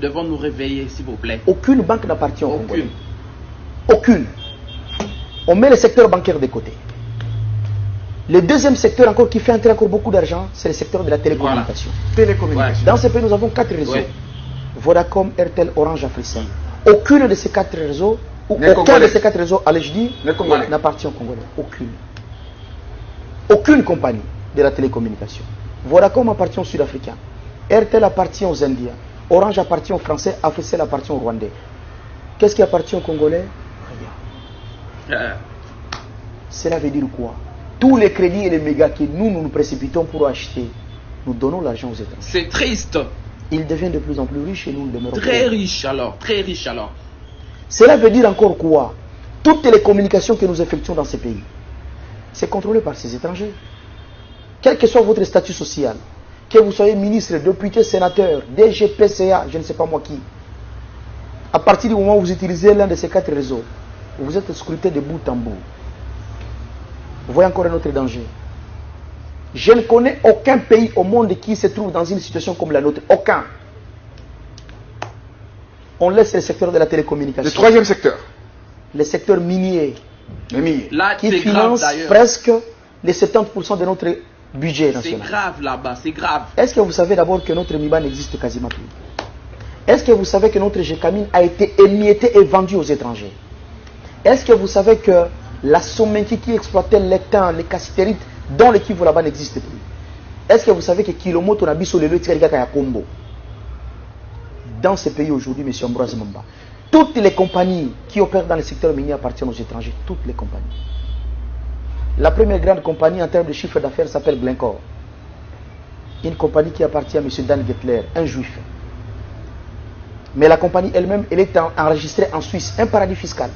devons nous réveiller, s'il vous plaît. Aucune banque n'appartient au Congolais. Aucune. On met le secteur bancaire de côté. Le deuxième secteur encore qui fait entrer encore beaucoup d'argent, c'est le secteur de la télécommunication. Voilà. Télécommunication. Dans ce pays, nous avons 4 réseaux. Ouais. Vodacom, Airtel, Orange, Africell. Aucune de ces 4 réseaux, ou Les aucun Congolais. de ces 4 réseaux, allez je dis, Les Congolais. n'appartient au Congolais. Aucune. Aucune compagnie de la télécommunication. Vodacom appartient aux Sud-Africains. Airtel appartient aux Indiens. Orange appartient aux Français. Africell appartient aux Rwandais. Qu'est-ce qui appartient aux Congolais? Rien. Cela veut dire quoi? Tous les crédits et les mégas que nous précipitons pour acheter, nous donnons l'argent aux étrangers. C'est triste. Ils deviennent de plus en plus riches et nous demeurons Très pauvres. riche alors, très riche alors. Cela veut dire encore quoi? Toutes les communications que nous effectuons dans ces pays, c'est contrôlé par ces étrangers. Quel que soit votre statut social, que vous soyez ministre, député, sénateur, DG, PCA, je ne sais pas moi qui, à partir du moment où vous utilisez l'un de ces 4 réseaux, vous êtes scruté de bout en bout. Vous voyez encore un autre danger. Je ne connais aucun pays au monde qui se trouve dans une situation comme la nôtre. Aucun. On laisse le secteur de la télécommunication. Le troisième secteur. Le secteur minier. Les miniers. Là, Qui c'est grave finance d'ailleurs. presque les 70% de notre budget C'est national. grave là-bas, c'est grave. Est-ce que vous savez d'abord que notre MIBA n'existe quasiment plus? Est-ce que vous savez que notre GECAMIN a été émietté et vendu aux étrangers? Est-ce que vous savez que la Somenki qui exploitait l'étain, les cassitérites, dont l'équivalent là-bas n'existe plus? Est-ce que vous savez que Kilomoto n'a biso le Tirigaka Combo? Dans ce pays aujourd'hui, M. Ambroise Mamba, toutes les compagnies qui opèrent dans le secteur minier appartiennent aux étrangers. Toutes les compagnies. La première grande compagnie en termes de chiffre d'affaires s'appelle Glencore. Une compagnie qui appartient à M. Dan Gettler, un juif. Mais la compagnie elle-même, elle est enregistrée en Suisse, un paradis fiscal.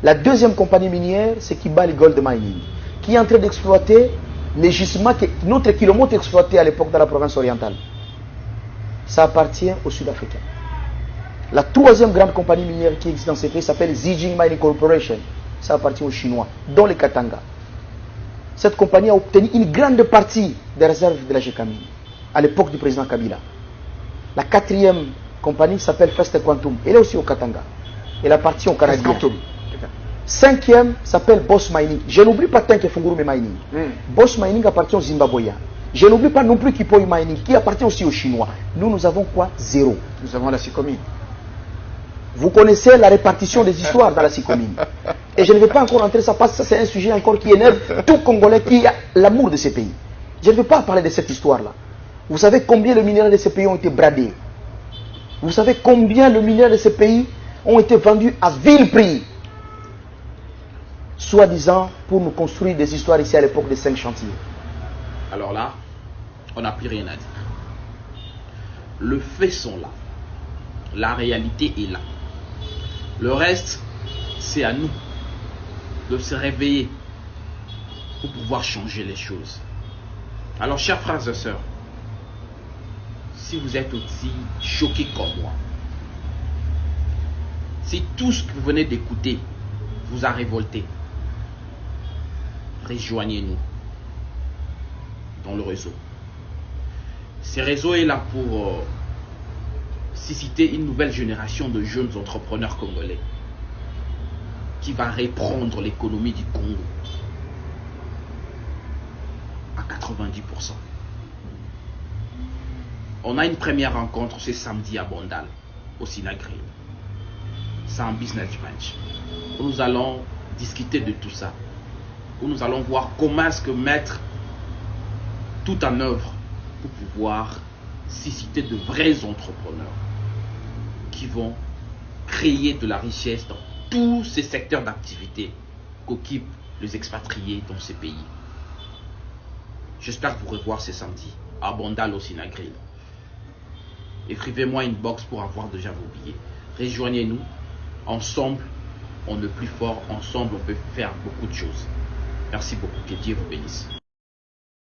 La deuxième compagnie minière, c'est Kibali Gold Mining, qui est en train d'exploiter les gisements que notre Kilomoto exploitait à l'époque dans la province orientale. Ça appartient aux Sud-Africains. La troisième grande compagnie minière qui existe dans ce pays s'appelle Zijin Mining Corporation. Ça appartient aux Chinois, dont les Katanga. Cette compagnie a obtenu une grande partie des réserves de la GECAMIN à l'époque du président Kabila. La quatrième compagnie s'appelle First Quantum. Elle est aussi au Katanga. Elle appartient aux Canadiens. Cinquième s'appelle Boss Mining. Je n'oublie pas tant que Fungurume Mining. Boss Mining appartient aux Zimbabwéens. Je n'oublie pas non plus Kipoi Mining, qui appartient aussi aux Chinois. Nous avons quoi? Zéro. Nous avons la Sicomine. Vous connaissez la répartition des histoires dans la Sicomine. Et je ne vais pas encore entrer ça parce que ça c'est un sujet encore qui énerve tout Congolais qui a l'amour de ces pays. Je ne vais pas parler de cette histoire-là. Vous savez combien les minéraux de ces pays ont été bradés? Vous savez combien les minéraux de ces pays ont été vendus à vil prix? Soi-disant pour nous construire des histoires ici à l'époque des 5 chantiers. Alors là, on n'a plus rien à dire. Les faits sont là. La réalité est là. Le reste, c'est à nous de se réveiller pour pouvoir changer les choses. Alors, chers frères et sœurs, si vous êtes aussi choqués comme moi, si tout ce que vous venez d'écouter vous a révolté, rejoignez-nous dans le réseau. Ce réseau est là pour susciter une nouvelle génération de jeunes entrepreneurs congolais qui va reprendre l'économie du Congo à 90%. On a une première rencontre ce samedi à Bondal, au Sinagril. C'est un business branch où nous allons discuter de tout ça, où nous allons voir comment est-ce que mettre tout en œuvre pour pouvoir susciter de vrais entrepreneurs qui vont créer de la richesse dans tous ces secteurs d'activité qu'occupent les expatriés dans ces pays. J'espère vous revoir ce samedi à Bondal au Sinagril. Écrivez-moi une box pour avoir déjà vos billets. Rejoignez-nous. Ensemble, on est plus fort. Ensemble, on peut faire beaucoup de choses. Merci beaucoup. Que Dieu vous bénisse.